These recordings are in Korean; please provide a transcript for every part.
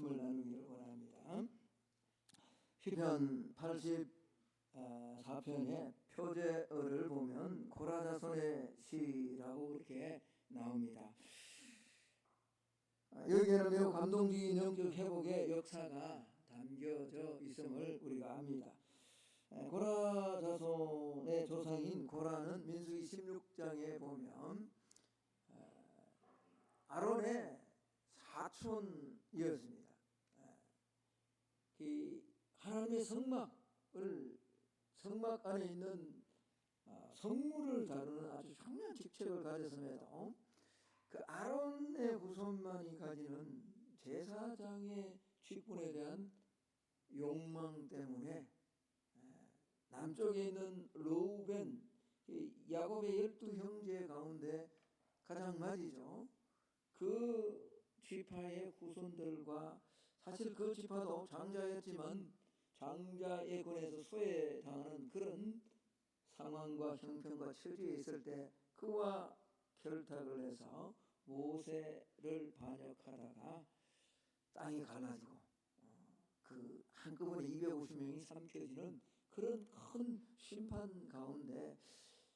말씀을 나누기를 원합니다. 시편 84편의 표제어를 보면 고라자손의 시라고 그렇게 나옵니다. 여기에는 매우 감동적인 영적 회복의 역사가 담겨져 있음을 우리가 압니다. 고라자손의 조상인 고라는 민수기 16장에 보면 아론의 사촌이었습니다. 하나님의 성막 안에 있는 성물을 다루는 아주 중요한 직책을 가졌음에도 그 아론의 후손만이 가지는 제사장의 직분에 대한 욕망 때문에 남쪽에 있는 르우벤, 야곱의 12형제 가운데 가장 맞이죠. 그 지파의 후손들과 사실 그 지파도 장자였지만 장자의 권에서 소외당하는 그런 상황과 형편과 처지에 있을 때 그와 결탁을 해서 모세를 반역하다가 땅이 갈라지고 그 한꺼번에 250명이 삼켜지는 그런 큰 심판 가운데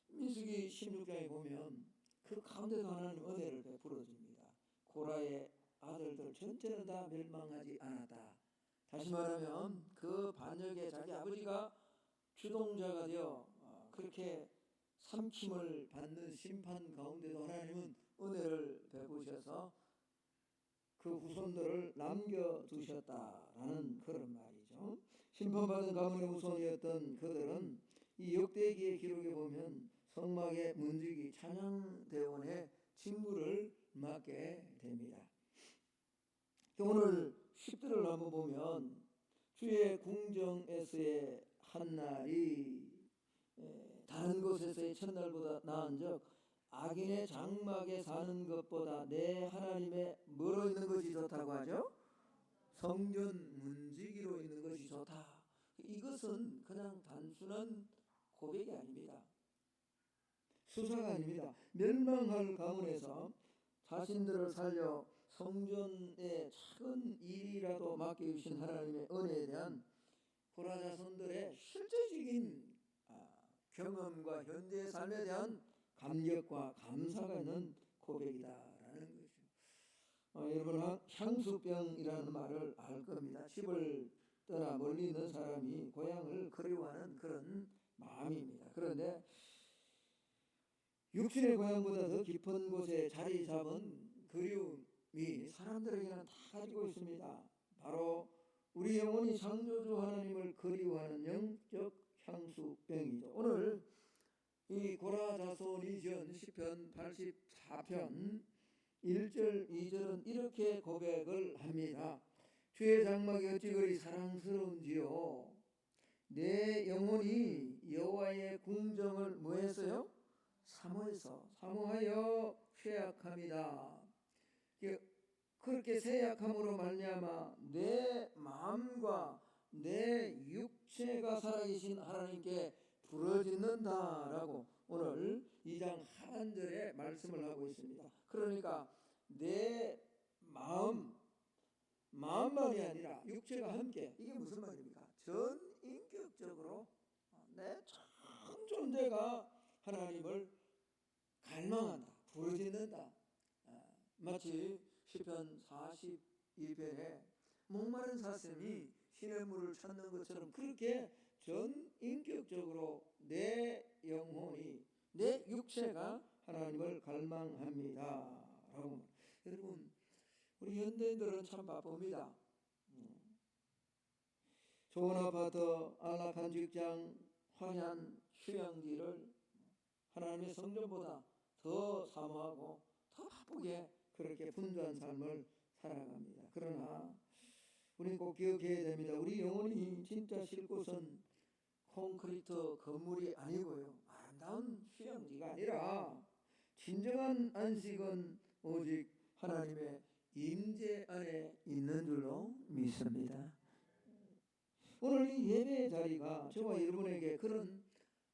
민수기 16장에 보면 그 가운데도 하나님 은혜를 베풀어 줍니다. 고라의 아들들 전체는 다 멸망하지 않았다. 다시 말하면 그 반역에 자기 아버지가 주동자가 되어 그렇게 삼킴을 받는 심판 가운데도 하나님은 은혜를 베푸셔서 그 후손들을 남겨두셨다라는 그런 말이죠. 심판받은 가문의 후손이었던 그들은 이 역대기의 기록에 보면 성막의 문지기 찬양대원의 직무를 맡게 됩니다. 오늘 10절을 한번 보면 주의 궁정에서의 한날이 다른 곳에서의 첫날보다 나은즉 악인의 장막에 사는 것보다 내 하나님의 뭐로 있는 것이 좋다고 하죠? 성전 문지기로 있는 것이 좋다. 이것은 그냥 단순한 고백이 아닙니다. 수사가 아닙니다. 멸망할 가문에서 자신들을 살려 성전의 작은 일이라도 맡겨주신 하나님의 은혜에 대한 고라자손들의 실제적인 경험과 현재의 삶에 대한 감격과 감사가 있는 고백이다라는 것이죠. 여러분 향수병이라는 말을 알 겁니다. 집을 떠나 멀리 있는 사람이 고향을 그리워하는 그런 마음입니다. 그런데 육신의 고향보다 더 깊은 곳에 자리 잡은 그리움이 사람들에게는 다 가지고 있습니다. 바로 우리 영혼이 창조주 하나님을 그리워하는 영적 향수병이죠. 오늘 이 고라자손이 지은 시편 84편 1절 2절은 이렇게 고백을 합니다. 주의 장막이 어찌 그리 사랑스러운지요. 내 영혼이 여호와의 궁정을 뭐 했어요? 사모하여 쇠약합니다. 그렇게 쇠약함으로 말미암아 내 마음과 내 육체가 살아계신 하나님께 부르짖는다라고 오늘 2장 하반절에 말씀을 하고 있습니다. 그러니까 내 마음만이 아니라 육체가 함께, 이게 무슨 말입니까? 전 인격적으로 내 전 존재가 하나님을 갈망한다, 부르짖는다. 마치 시편 42편에 목마른 사슴이 시냇물을 찾는 것처럼 그렇게 전 인격적으로 내 영혼이, 내 육체가 하나님을 갈망합니다 라고. 여러분, 우리 현대인들은 참 바쁩니다. 좋은 아파트, 안락한 직장, 화려한 휴양지를 하나님의 성전보다 더 사모하고 더 바쁘게 그렇게 분주한 삶을 살아갑니다. 그러나 우리는 꼭 기억해야 됩니다. 우리 영혼이 진짜 쉴 곳은 콘크리트 건물이 아니고요, 아름다운 휴양지가 아니라 진정한 안식은 오직 하나님의 임재 안에 있는 줄로 믿습니다. 오늘 이 예배의 자리가 저와 여러분에게 그런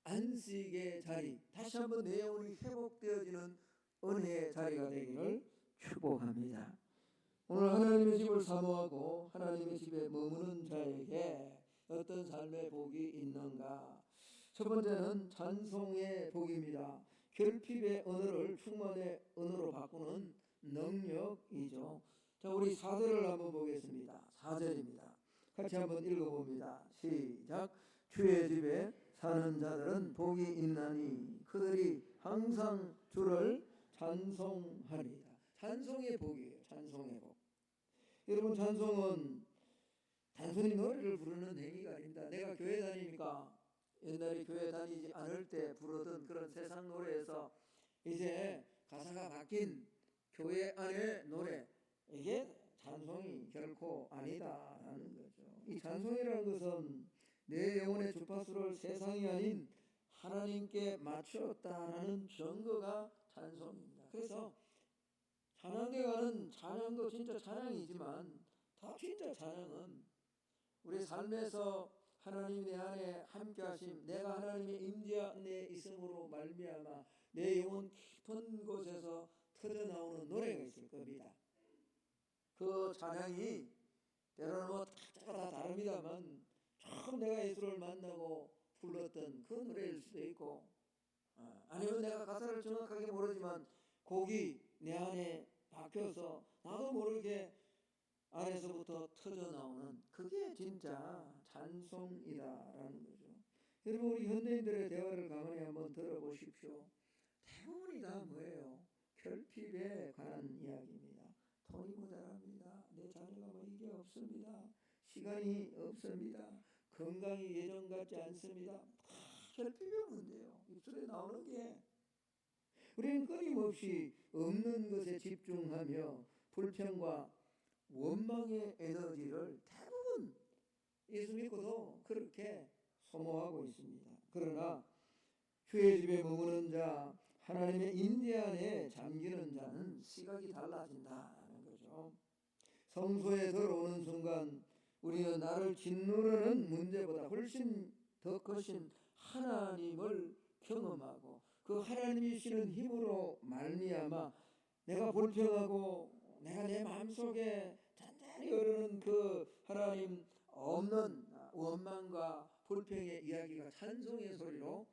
안식의 자리, 다시 한번 내 영혼이 회복되어지는 은혜의 자리가 되기를 축복합니다. 오늘 하나님의 집을 사모하고 하나님의 집에 머무는 자에게 어떤 삶의 복이 있는가? 첫 번째는 찬송의 복입니다. 결핍의 언어를 충만의 언어로 바꾸는 능력이죠. 자, 우리 4절을 한번 보겠습니다. 4절입니다. 같이 한번 읽어봅니다. 시작. 주의 집에 사는 자들은 복이 있나니 그들이 항상 주를 찬송하리이다. 찬송의 복이에요. 찬송의 복. 여러분, 찬송은 단순히 노래를 부르는 행위가 아닙니다. 내가 교회 다니니까 옛날에 교회 다니지 않을 때 부르던 그런 세상 노래에서 이제 가사가 바뀐 교회 안의 노래, 이게 찬송이 결코 아니다라는 거죠. 이 찬송이라는 것은 내 영혼의 주파수를 세상이 아닌 하나님께 맞추었다라는 증거가 찬송입니다. 그래서 찬양대 가는 찬양도 진짜 찬양이지만 다 진짜 찬양은 우리 삶에서 하나님 내 안에 함께 하심, 내가 하나님의 임재 안에 있음으로 말미암아 내 영혼 깊은 곳에서 터져나오는 노래가 있을 겁니다. 그 찬양이 때로는 뭐 다 다릅니다만 처음 내가 예수를 만나고 불렀던 그 노래일 수도 있고, 아니면 내가 가사를 정확하게 모르지만 곡이 내 안에 박혀서 나도 모르게 안에서부터 터져나오는, 그게 진짜 찬송이다라는 거죠. 여러분, 우리 현대인들의 대화를 가만히 한번 들어보십시오. 대부분이 다 뭐예요? 결핍에 관한 이야기입니다. 돈이 모자랍니다. 내 자녀가 뭐 이게 없습니다. 시간이 없습니다. 건강이 예전 같지 않습니다. 다 결핍의 문제예요. 입술에 나오는 게. 우리는 끊임없이 없는 것에 집중하며 불평과 원망의 에너지를 대부분 예수 믿고도 그렇게 소모하고 있습니다. 그러나 주의 집에 머무는 자, 하나님의 임재 안에 잠기는 자는 시각이 달라진다는 거죠. 성소에 들어오는 순간 우리는 나를 짓누르는 문제보다 훨씬 더 크신 하나님을 경험하고 그 하나님이시는 힘으로 말미암아 내가 불평하고 내가 내 마음속에 잔잔히 흐르는 그 하나님 없는 원망과 불평의 이야기가 찬송의 소리로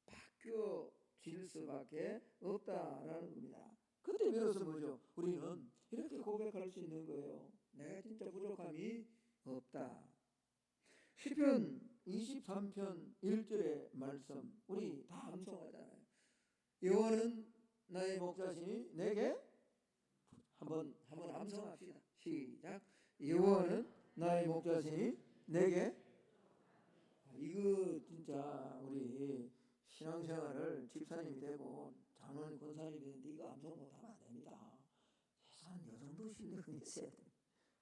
바뀌어질 수밖에 없다라는 겁니다. 그때 비로소 뭐죠? 우리는 이렇게 고백할 수 있는 거예요. 내가 진짜 부족함이 없다. 시편 23편 1절의 말씀 우리 다 암송하잖아요. 여호와는 나의 목자시니 내게 한번 암송합시다. 시작. 여호와는 나의 목자시니 내게. 이거 진짜 우리 신앙생활을 집사님이 되고 장로님 권사님이 되는데 이거 암송 못하면 안 됩니다. 최소한 이 정도 실력은 있어야 됩니다.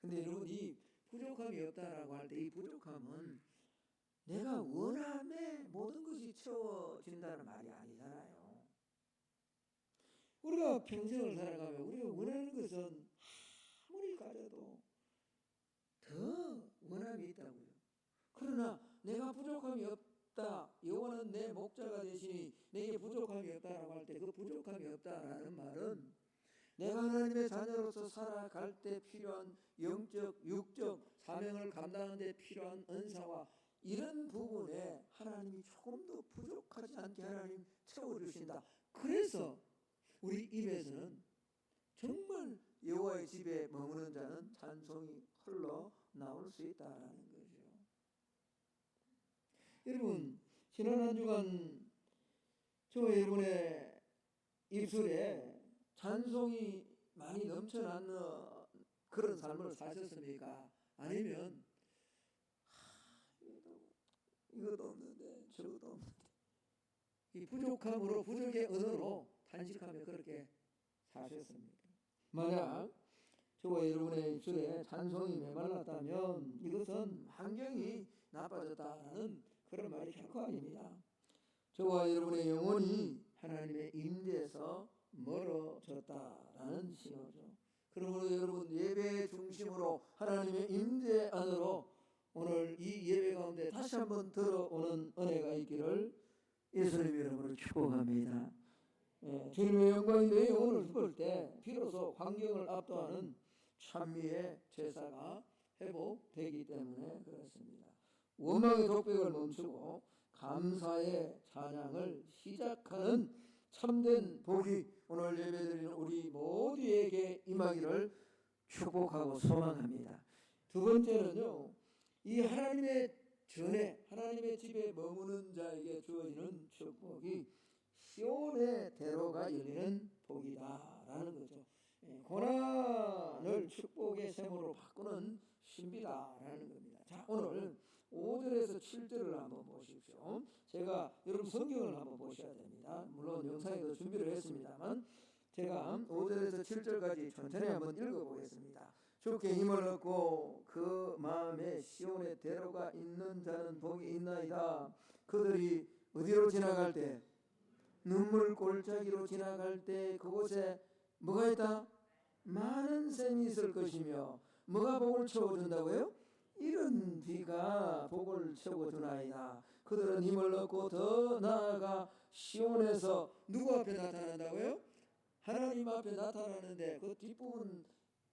근데 여러분, 이 부족함이 없다라고 할 때 이 부족함은 내가 원함에 모든 것이 채워진다는 말이 아니잖아요. 우리가 평생을 살아가면 우리가 원하는 것은 아무리 가져도 더 원함이 있다고요. 그러나 내가 부족함이 없다, 여호와는 내 목자가 되시니 내게 부족함이 없다라고 할 때 그 부족함이 없다라는 말은 내가 하나님의 자녀로서 살아갈 때 필요한 영적, 육적 사명을 감당하는 데 필요한 은사와 이런 부분에 하나님이 조금 더 부족하지 않게 하나님 채워주신다. 그래서 우리 입에서는 정말 여호와의 집에 머무는 자는 찬송이 흘러나올 수 있다는 거죠. 여러분, 지난 한 주간 저와 여러분의 입술에 찬송이 많이 넘쳐나는 그런 삶을 사셨습니까? 아니면 이것도 없는데 저것도 없는데 이 부족함으로, 부족의 언어로 단식하며 그렇게 사셨습니까? 만약 저와 여러분의 입술에 찬송이 메말랐다면 이것은 환경이 나빠졌다는 그런 말이 결코 아닙니다. 저와 여러분의 영혼이 하나님의 임재에서 멀어졌다라는 신호죠. 그러므로 여러분, 예배의 중심으로 하나님의 임재 안으로 오늘 이 예배 가운데 다시 한번 들어오는 은혜가 있기를 예수님 이름으로 축복합니다. 주님의 영광이 내 영혼을 휘볼 때 비로소 환경을 압도하는 찬미의 제사가 회복되기 때문에 그렇습니다. 원망의 독백을 멈추고 감사의 찬양을 시작하는 참된 복이 오늘 예배드리는 우리 모두에게 임하기를 축복하고 소망합니다. 두 번째는요, 이 하나님의 전에 하나님의 집에 머무는 자에게 주어지는 축복이 시온의 대로가 열리는 복이다라는 거죠. 고난을 축복의 셈으로 바꾸는 신비다라는 겁니다. 자, 오늘 5절에서 7절을 한번 보십시오. 제가 여러분 성경을 한번 보셔야 됩니다. 물론 영상에도 준비를 했습니다만 제가 5절에서 7절까지 천천히 한번 읽어보겠습니다. 주께 힘을 얻고 그 마음에 시온의 대로가 있는 자는 복이 있나이다. 그들이 어디로 지나갈 때? 눈물 골짜기로 지나갈 때 그곳에 뭐가 있다? 많은 샘이 있을 것이며 뭐가 복을 채워준다고요? 이른 비가 복을 채워주나이다. 그들은 힘을 얻고 더 나아가 시온에서 누구 앞에 나타난다고요? 하나님 앞에 나타나는데 그 뒷부분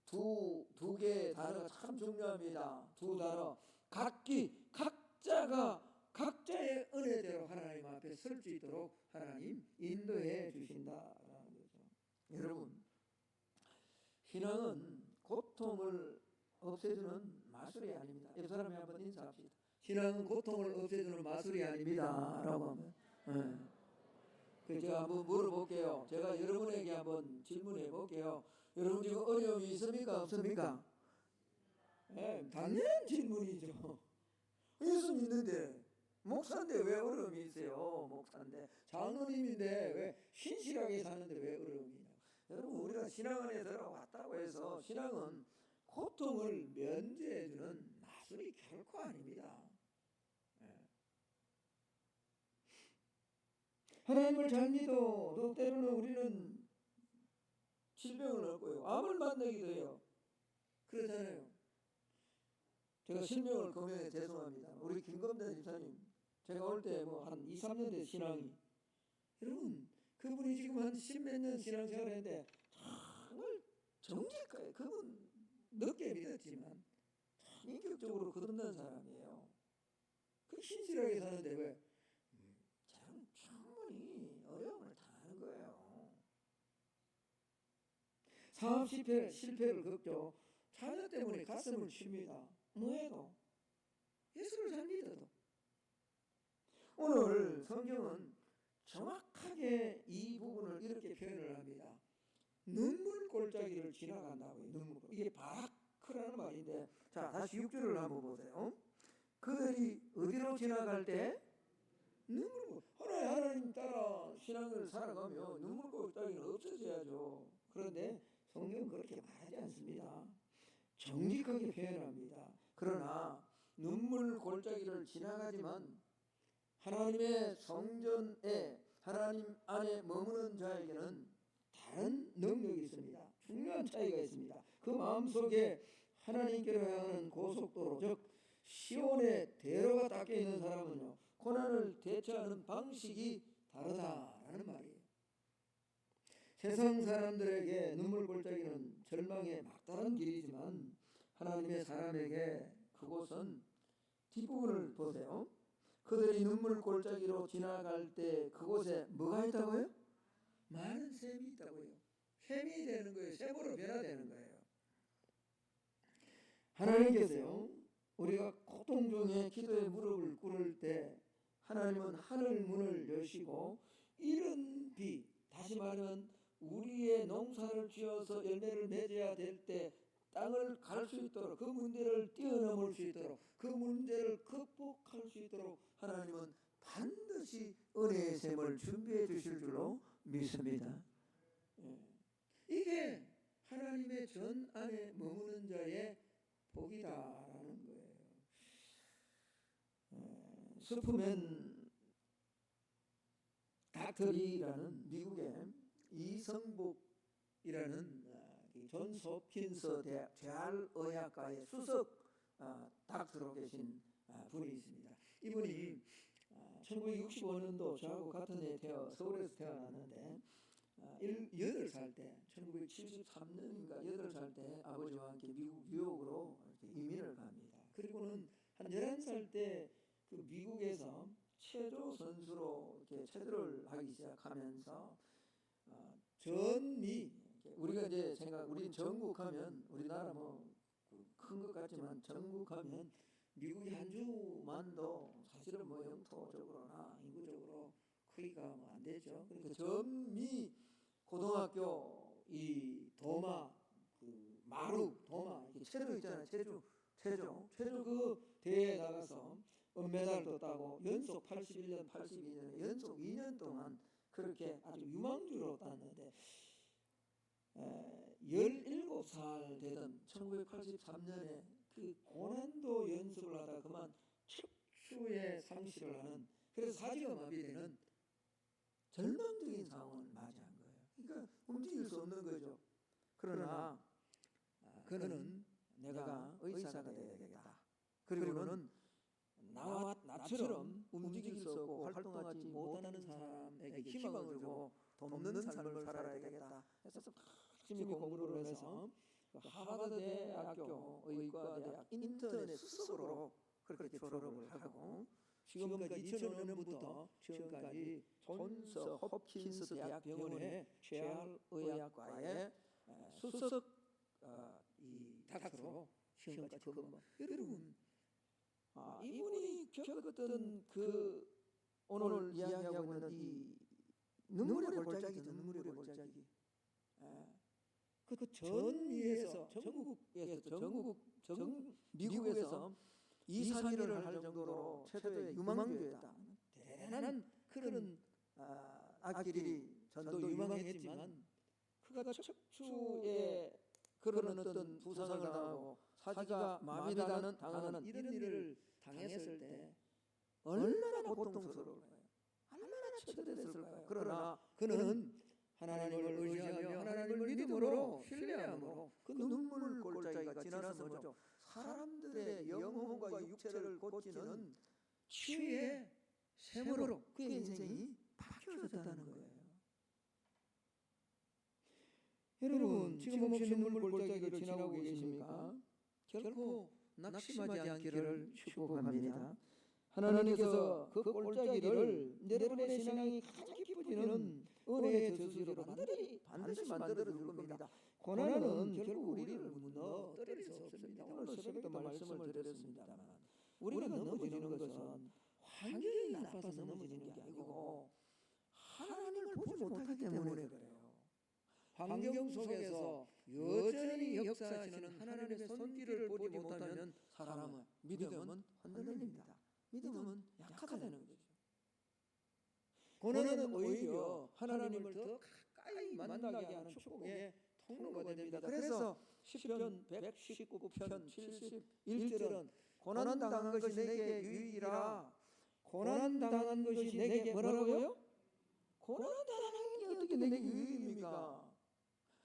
두 개의 단어가 참 중요합니다. 두 단어. 각자가 각자의 은혜대로 하나님 앞에 설 수 있도록 하나님 인도해 주신다라는 거죠. 여러분, 신앙은 고통을 없애주는 마술이 아닙니다. 옆 사람이 한번 인사합시다. 신앙은 고통을 없애주는 마술이 아닙니다. 라고 하면 제가 한번 물어볼게요. 제가 여러분에게 한번 질문해 볼게요. 여러분 지금 어려움이 있습니까? 없습니까? 당연한 질문이죠. 예수 믿는데 목사인데 왜 어려움이 있어요? 목사인데 장로님인데 왜 신실하게 사는데 왜 어려움이 있냐고. 여러분, 우리가 신앙 안에 들어왔다고 해서 신앙은 고통을 면제해주는 마술이 결코 아닙니다. 하나님을 잘 믿어도 때로는 우리는 질병을 얻고요, 암을 만나기도 해요. 그러잖아요. 제가 실명을 거명해 죄송합니다. 우리 김검대 집사님, 제가 올 때 뭐 한 2, 3년 된 신앙이, 여러분 그분이 지금 한 10몇 년 신앙생활 했는데 정말 정직하게, 그분 늦게 믿었지만 참 인격적으로 거듭난 사람이에요. 그 신실하게 사는데 왜 저는 충분히 어려움을 당하는 거예요. 사업 실패를 겪죠. 자녀 때문에 가슴을 칩니다. 뭐해도 예수를 잘 믿어도. 오늘 성경은 정확하게 이 부분을 이렇게 표현을 합니다. 눈물 골짜기를 지나간다고요. 눈물. 이게 바라크라는 말인데, 자 다시 6절을 한번 보세요. 그들이 어디로 지나갈 때? 눈물. 하나님 따라 신앙을 살아가면 눈물 골짜기는 없어져야죠. 그런데 성경은 그렇게 말하지 않습니다. 정직하게 표현합니다. 그러나 눈물 골짜기를 지나가지만 하나님의 성전에, 하나님 안에 머무는 자에게는 다른 능력이 있습니다. 중요한 차이가 있습니다. 그 마음속에 하나님께로 향하는 고속도로, 즉 시온의 대로가 닦여 있는 사람은요, 고난을 대처하는 방식이 다르다라는 말이에요. 세상 사람들에게 눈물 골짜기는 절망의 막다른 길이지만 하나님의 사람에게 그곳은 뒷부분을 보세요. 그들이 눈물 골짜기로 지나갈 때 그곳에 뭐가 있다고요? 많은 샘이 있다고요. 샘이 되는 거예요. 샘으로 변화되는 거예요. 하나님께서요, 우리가 고통 중에 기도의 무릎을 꿇을 때 하나님은 하늘 문을 여시고 이른 비, 다시 말하면 우리의 농사를 지어서 열매를 맺어야 될 때 땅을 갈 수 있도록, 그 문제를 뛰어넘을 수 있도록, 그 문제를 극복할 수 있도록 하나님은 반드시 은혜의 샘을 준비해 주실 줄로 믿습니다. 이게 하나님의 전 안에 머무는 자의 복이다라는 거예요. 슈퍼맨 닥터리라는 미국의 이성복이라는 존 홉킨스 대학 재활의학과의 수석 닥터로 계신 분이 있습니다. 이분이 1965년도 저하고 같은 해 서울에서 태어났는데 8살 때, 1973년인가 8살 때 아버지와 함께 축구는 한 11살 때 그 미국에서 체조 선수로 이렇게 체조를 하기 시작하면서 전미 우리가 이제 우리는 전국하면 우리나라 뭐 큰 것 같지만 전국하면 미국이 한 주만도 사실은 뭐 영토적으로나 인구적으로 크기가 뭐 안 되죠. 그러니까 전미 고등학교 이 도마 그 마루 도마 체조 있잖아요. 체조 그 대회에 나가서 은메달도 따고 연속 81년 82년에 연속 2년 동안 그렇게 아주 유망주로 땄는데 17살 되던 1983년에 그 고난도 연습을 하다 그만 척추에 상실을 하는, 그래서 사지가 마비되는 절망적인 상황을 맞이한 거예요. 그러니까 움직일 수 없는 거죠. 그러나 그는 내가 의사가 되어야 되겠다. 그리고는 나처럼 움직일 수 없고 활동하지 못하는 사람에게 희망을 주고 돕는 삶을 살아야 되겠다. 그래서 열심히 공부를 해서 하버드 대학교 의과대학 인턴의 수석으로 그렇게 졸업을 하고 지금까지 2005년부터 지금까지 존스 홉킨스 대학병원의 재활의학과의 수석 이 닥터로 지금까지 근무. 여러분 이분이 겪었던 그 오늘 이야기하고 있는 이 눈물의 골짜기죠. 눈물의 골짜기. 그 전미에서 미국에서 2, 3위를 할 정도로 최고의 유망주였다. 대단한 그런 악길이 전도 유망했지만 그가 척추에 그런 어떤 부상을 당하고 사지가 마비당하는 이런 일을 당했을 때 얼마나 고통스러울까요? 얼마나 처절했을까요? 그러나 그는 하나님을 의지하며 하나님을 믿음으로 신뢰함으로 그 눈물 골짜기가 지나서 뭐죠? 사람들의 영혼과 육체를 고치는 치유의 샘으로 그의 인생이 바뀌어졌다는 거예요. 여러분 지금 혹시 눈물 골짜기를 지나고 계십니까? 결코 낙심하지 않기를 축복합니다. 하나님께서 그 골짜기를 여러분의 신앙이 가장 깊어지는 은혜의 저수지로 반드시 만들어 줄 겁니다. 고난은 결국 우리를 무너뜨릴 수 없습니다. 오늘 새벽에도 말씀을 드렸습니다만 우리가 넘어지는 것은 환경이 나빠서 넘어지는 게 아니고 하나님을 보지 못하기 때문에 그래요. 환경 속에서 여전히 역사하시는 하나님의 손길을 보지 못하면 사람은 믿음은 흔들립니다. 믿음은 약하다는 거죠. 고난은 오히려 하나님을 더 가까이 만나게 하는 축복의 통로가 됩니다. 그래서 시편 119편 71절은 고난당한 것이 내게 유익이라. 고난당한 것이 내게 뭐라고요? 고난당한 게 어떻게 내게 유익입니까?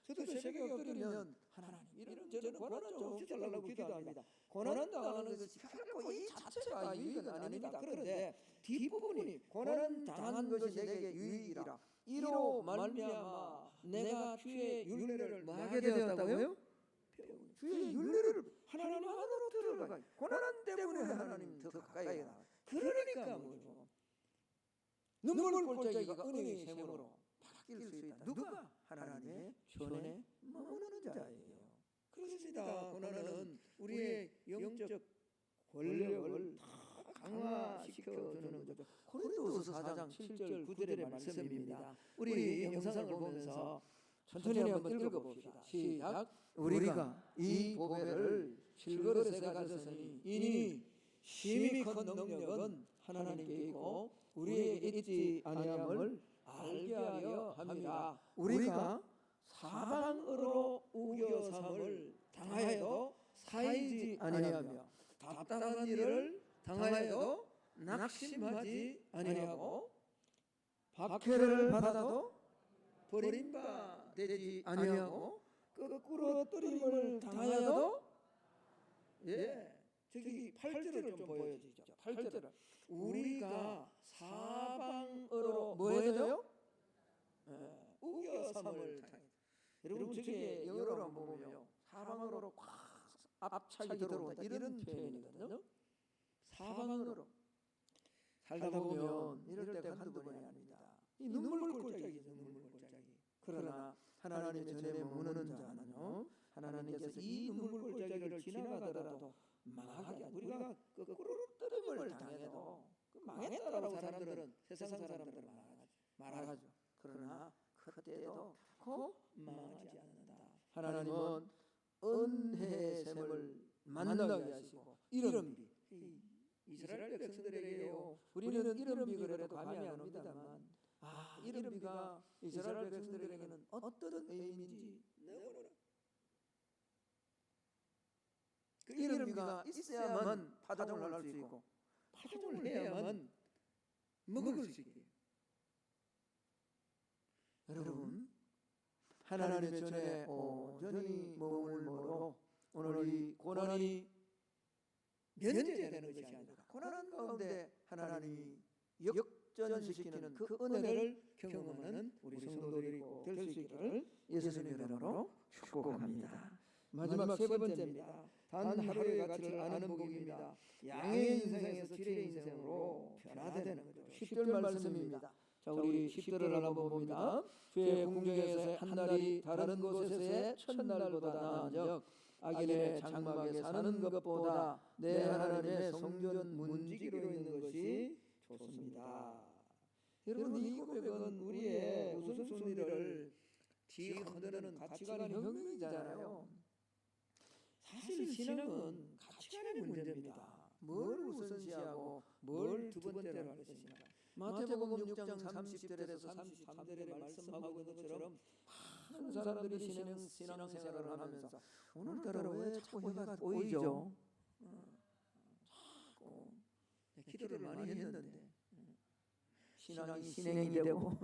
저도 새벽에 엎드리면 하나님 이런 저는 고난 좀 없이 달라고 기도합니다. 고난당하는 것이 결코 이 자체가 유익은 아닙니다. 그런데 뒷부분이 고난당한 것이 내게 유익이라. 이로 말미암아 내가 주의 윤례를 뭐하게 되었다고요? 주의 윤례를 하나님 안으로 들어가. 고난 때문에 하나님 더 가까이 나. 그러니까 뭐죠? 눈물 골짜기가 은혜의 샘으로 바뀔 수 있다. 누가? 하나님의 손에 머무는 자예요. 그렇습니다. 고난은 우리의 영적 권력을 다 강화시켜주는 거죠. 고린도서 4장 7절 9절의 말씀입니다. 우리 영상을 보면서 천천히 한번 읽어봅시다. 시작. 우리가 이 보배를 실그릇에 가졌으니 이니 심히 큰 능력은 하나님께 있고 우리에게 있지 아니함을 알게 하려 함이라. 우리가 사방으로 우겨삼을 당하여도 사이지 아니하며 답답한 일을 당하여도 낙심하지 아니하고 박해를 받아도 버림받지 아니하고 거꾸로 떨림을 당하여도 저기 8절을 좀 보여주죠. 8절을 우리가 사방으로 뭐 해야 돼요? 우겨삼을 당해. 여러분 저게 영어로 한번 보면 사방으로 꽉 압착이 들어온다 이런 표현이거든요. 사방으로 살다 보면 이럴 때가 한두 번이 아닙니다. 이 눈물 골짜기죠. 눈물 골짜기. 그러나 하나님의 전에 머무는 자는요, 하나님께서 이 눈물 골짜기를 지나가더라도 망하게, 우리가 거꾸로 뜨림을 당해도 망했다라고 사람들은, 세상 사람들은 말하죠. 그러나 그때도 곧 망하지 않는다. 하나님은 은혜의 샘을 만나게 하시고 이름비, 이스라엘 백성들에게요, 우리는 이름비 그래도 감이 안 옵니다만, 이름비가 이스라엘 백성들에게는 어떤 의미인지 너무나, 그 이름비가 있어야만 파종을 할 수 있고, 파종을 해야만 먹을 수 있게. 여러분, 하나님의 전에 온전히 머물므로 오늘 이 고난이 면제되는 것이 아니라, 고난 가운데 하나님이 역전시키는 그 은혜를 경험하는 우리 성도들이고 될 수 있기를 예수님의 이름으로 축복합니다. 마지막 세 번째입니다. 단 하루의 가치를 아는 복입니다. 양의 인생에서 질의 인생으로 변화되는 거죠. 10절 말씀입니다. 자, 우리 10절을 한번 봅니다. 주의 궁정에서 한 달이 다른 곳에서의 첫날보다 나은즉 악인의 장막에 사는 것보다 내 하나님의 성전 문지기로 있는 것이 좋습니다. 여러분, 이 고백은 우리의 우선순위를 뒤흔드는 가치관의 혁명이잖아요. 사실 신앙은 가치관의 문제입니다. 뭘 우선시하고 뭘 두 번째로 할 것인가. 마태복음 6장 30절에서 33절에 말씀하고 있는 것처럼 많은 사람들이 신앙생활을 하면서 오늘따라 왜 자꾸 해가 꼬이죠? 자꾸 기도를 많이 했는데 신앙이 진행이 되고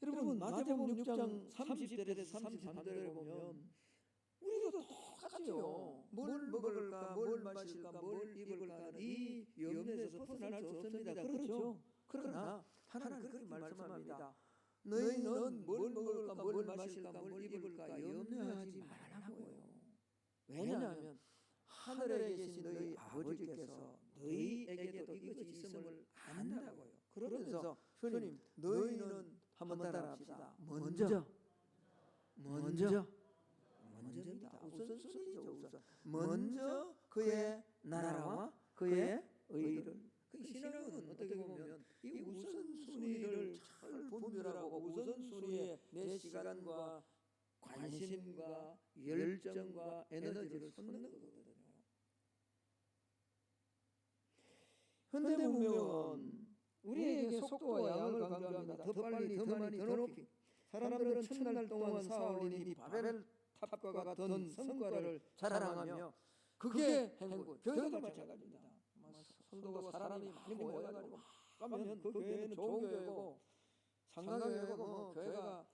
여러분, 마태복음 6장 30절에서 33절에 보면 우리도 똑같지요. 뭘 먹을까, 뭘 마실까, 뭘 입을까 하는 이 염려에서 벗어날 수 없습니다. 그렇죠. 그러나 하나님 그렇게 말씀합니다. 너희는 뭘 먹을까, 뭘 마실까, 뭘 입을까 염려하지 말라고요. 왜냐하면 하늘에 계신 너희 아버지께서 너희에게도 이것이 있음을 안다고요. 그러면서 주님, 너희는 한번 따라합시다. 먼저입니다. 우선순위죠. 우선 먼저 그의 나라와 그의 의를. 그 신앙은 어떻게 보면 이 우선순위를 잘 분별하고 우선순위에 내 시간과 관심과 열정과 에너지를 쏟는 거거든요. 현대 문명은 우리에게 속도와 양을 강조합니다. 더 빨리, 더 많이, 더 높이. 사람들은 천날 동안 쌓아올린 이 바벨 탑과 같은 성과를 자랑하며 그게 행복. 교회도 마찬가지입니다. 성도가 사람이 많이 모여가지고 가면 그 교회는 좋은 교회고 상가교회고 교회가,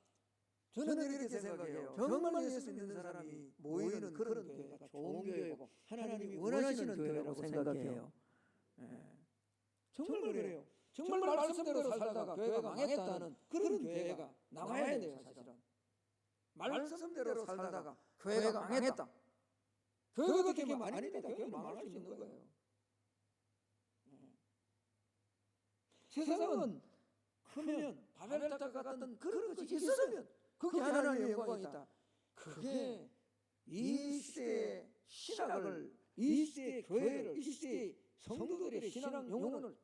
저는 이렇게 생각해요. 정말 예수 믿는 사람이 모이는 그런 교회가 좋은 교회고 하나님이 원하시는 교회라고 생각해요. 정말 그래요. 정말 말씀대로 살다가 교회가 망했다는 그런 교회가 나와야 돼요. 사실은 말씀대로 살다가 교회가 망했다. 교회가 그렇게 아닙니다. 교회는 망할 수 있는 거예요. 세상은 크면 바벨탑 같은 그런 것이 있으면 그게 하나님의 영광이 있다. 그게 이 시대의 신학을, 이 시대의 교회를, 이 시대의 성도들의 신앙 영혼을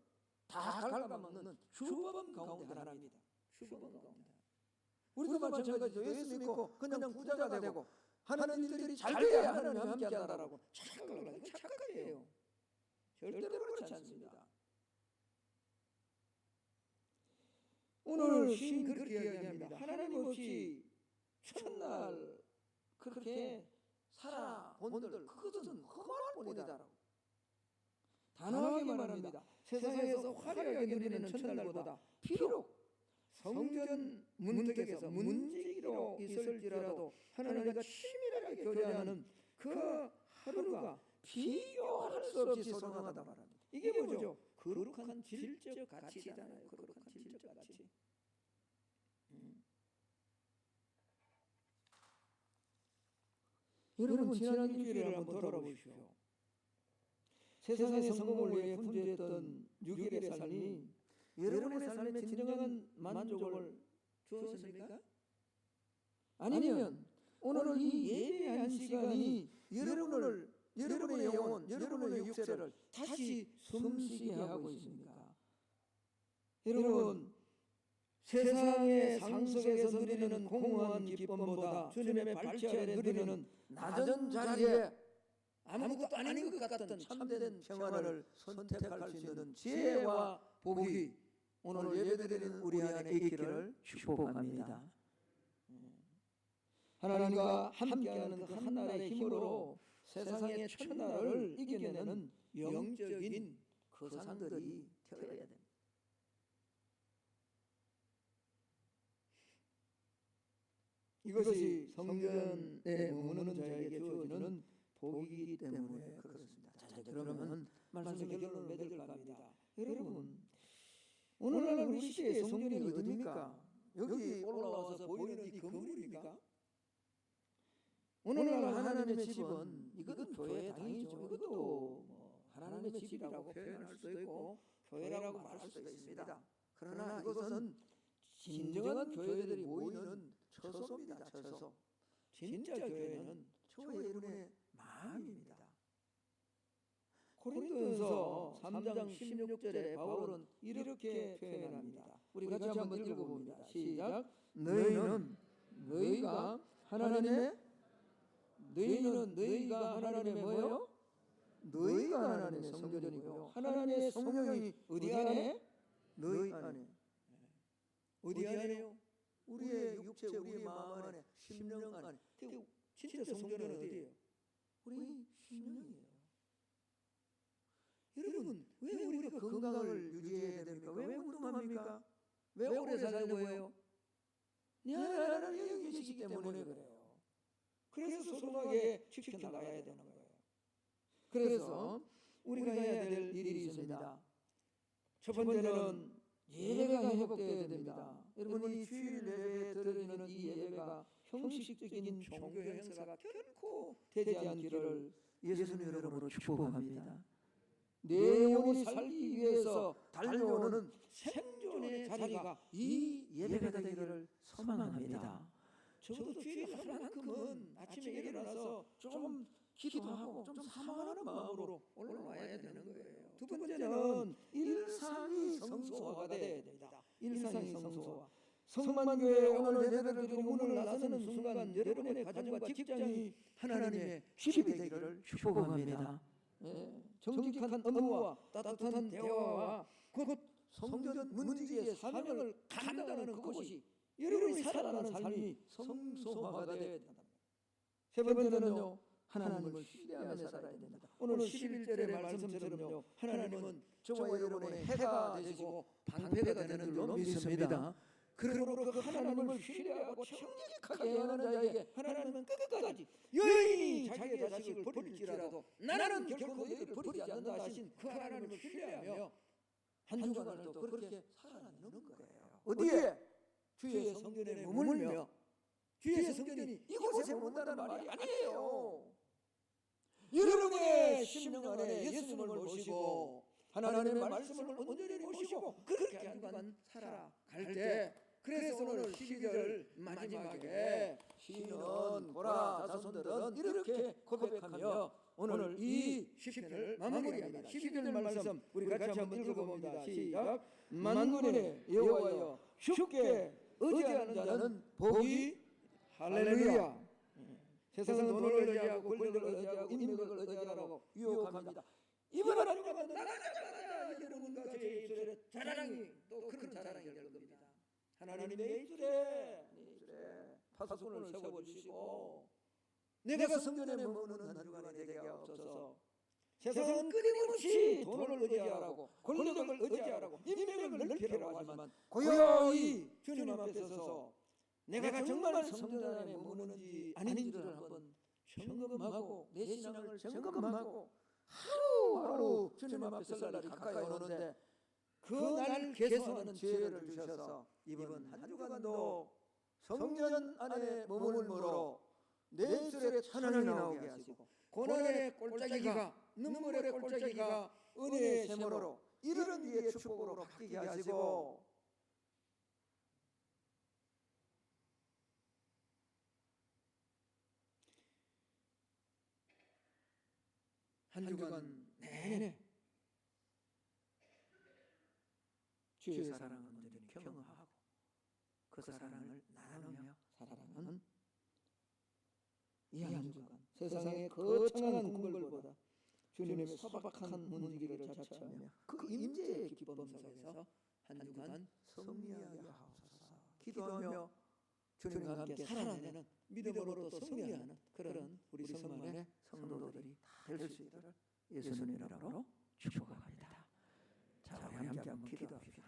다 갉아먹는 주범 가운데 하나입니다. 주범 가운데. 우리도 마찬가지죠. 예수 믿고 그냥 부자가 되고 하는 일들이 잘 돼야 하나님 함께 한다라고 착각을, 착각이에요. 절대로 그렇지 않습니다. 오늘 시인 그렇게 이야기합니다. 하나님 없이 첫날 그렇게 살아본들 그것은 험할 뿐이다라고 단호하게 말합니다. 세상에서 화려하게 누리는 첫날보다 비록 성전 문턱에서 문지기로 있을지라도 하나님과 치밀하게 교제하는 그 하루가 비교할 수 없이 소중하다 말합니다. 이게 뭐죠? 거룩한 질적 가치잖아요. 거룩한 질적 가치. 여러분 지난 일주일을 한번 돌아보십시오. 세상의 성공을 위해 분주했던 6일의 삶이 여러분의 삶에 진정한 만족을 주었습니까? 아니면 오늘 이 예배의 한 시간이 여러분의 영혼, 여러분의 육체를 다시 숨쉬게 하고 있습니까? 여러분, 세상의 상속에서 누리는 공허한 기쁨보다 주님의 발치 아래 누리는 낮은 자리에 아무것도 아닌 것 같던 참된 평안을 선택할 수 있는 지혜와 복이 오늘 예배드리는 우리 안에 있기를 축복합니다. 하나님과 함께하는 그 한날의 힘으로 세상의 천날을 이겨내는 영적인 거상들이 되어야 됩니다. 이것이 성전에 머무는 자에게 주어지는 복이기 때문에 그렇습니다. 자, 그러면 말씀의 결론을 맺을까 합니다. 여러분, 오늘날 우리 시대의 성전이 어디입니까? 여기 올라와서 보이는 이 건물입니까? 오늘날 하나님의 집은 이것도 교회의 당이죠. 이것도 뭐 하나님의 집이라고 표현할 수도 있고 교회라고 말할 수도 있습니다. 그러나 이것은 진정한 교회들이 모이는 처소입니다. 처소. 진짜 교회는 저와 여러분의 마음입니다. 고린도전서 3장 16절에 바울은 이렇게 표현합니다. 우리 같이 한번 읽어봅니다. 시작. 너희는 너희가 하나님의 뭐요? 너희가 하나님의 성전이고요. 하나님의 성령이 어디 안에? 너희 안에. 어디 안에요? 우리의 육체, 우리의 마음 안에, 심령 안에. 진짜 성전은 어디예요? 우리 심령이에요. 여러분, 왜 우리가 건강을 유지해야 됩니까? 왜 운동합니까? 왜 오래 살려고 해요? 내 하나님 여기 계시기 때문에 그래요. 그래서 소중하게 지켜나가야 되는 거예요. 그래서 우리가 해야 될 일이 있습니다. 첫 번째는 예배가 회복되어야 됩니다. 여러분, 이 주일 예배에 드려지는 이 예배가 형식적인 종교 행사가 결코 되지 않기를 예수님 이름으로 축복합니다. 내 영혼이 살기 위해서 달려오는 생존의 자리가 이 예배가 되기를 소망합니다. 저도 주일 하루만큼은 아침에 일어나서 좀 기도하고 좀 사모하는 마음으로 올라와야 되는 거예요. 두 번째는 일상이 성소화가 되어야 됩니다. 일상이 성소화. 성만교회 오늘 예배를 드리고 문을 나서는 순간 여러분의 가정과 직장이 하나님의 집이 되기를 축복합니다. 정직한 업무와 따뜻한 대화와 곧 성전 문지기의 사명을 감당하는 그곳이 여러분이 살아가는 삶이 성소화가 되어야 된다. 세 번째는요, 하나님을 신뢰하며 살아야 됩니다. 오늘 11절의 말씀처럼요, 하나님은 저와 여러분의 해가 되시고 방패가 되는 줄로 믿습니다. 그러므로 그 하나님을 신뢰하고 정직하게 행하는 자에게 하나님은 끝까지 여인이 자기의 자식을 버릴지라도 나는 결코 너희를 버리지 않는다 하신 그 하나님을 신뢰하며 한 주간을 또 그렇게 살아내는 거예요. 어디에? 주의 성전에 머물며. 주의 성전이 이곳에 머문다는 말이 아니에요. 여러분의 심령 안에 예수님을 모시고 하나님의 말씀을 온전히 모시고 그렇게 한 주간 살아갈 때, 그래서 오늘 12절 마지막에 시인은 고라 자손들은 이렇게 고백하며 오늘 이 시편을 마무리합니다. 12절 말씀 우리 같이 한번 읽어봅니다. 시작. 만군의 여호와여 주께 의지하는 자는 복이 할렐루야. 세상은 돈을 의지하고 권력을 의지하고 인맥을 의지하라고 유혹합니다. 이번 한 주간 나가자 여러분과 제 입술에 자랑이 또 그런 자랑이 될 겁니다. 하나님 내 입술에 파수꾼을 세워주시고 내가 성전에 머무는 한 주간이 되게 하옵소서. 세상은 끊임없이 돈을 의지하라고 권력을 의지하라고 인맥을 넓히라고 하지만 고요히 주님 앞에 서서 내가 정말 성전 안에 머무는지 아닌지를 한번 점검하고 내 신앙을 점검하고 하루하루 주님 앞에 설 날이 가까이 오는데 그 날 개선하는 지혜를 주셔서 이번 한 주간도 성전 안에 머물므로 내 입술에 찬양이 나오게 하시고 고난의 골짜기가 눈물의 골짜기가 은혜의 샘으로 이런 위의 축복으로 바뀌게 하시고 한 주간 내내 주의 사랑을 온전히 경험하고 그 사랑을 나누며 살아가는 이 한 주간 세상의 거창한 궁궐보다 주님의 소박한 문지기를 자처하며 그 임재의 기쁨 속에서 한 주간 승리하게 하옵소서. 기도하며 주님과 함께 살아내는 믿음으로 또 승리하는 그런 우리 성만의 성도들이 다 될 수 있도록 예수님 이름으로 축복합니다. 자, 우리 함께 한번 기도합시다.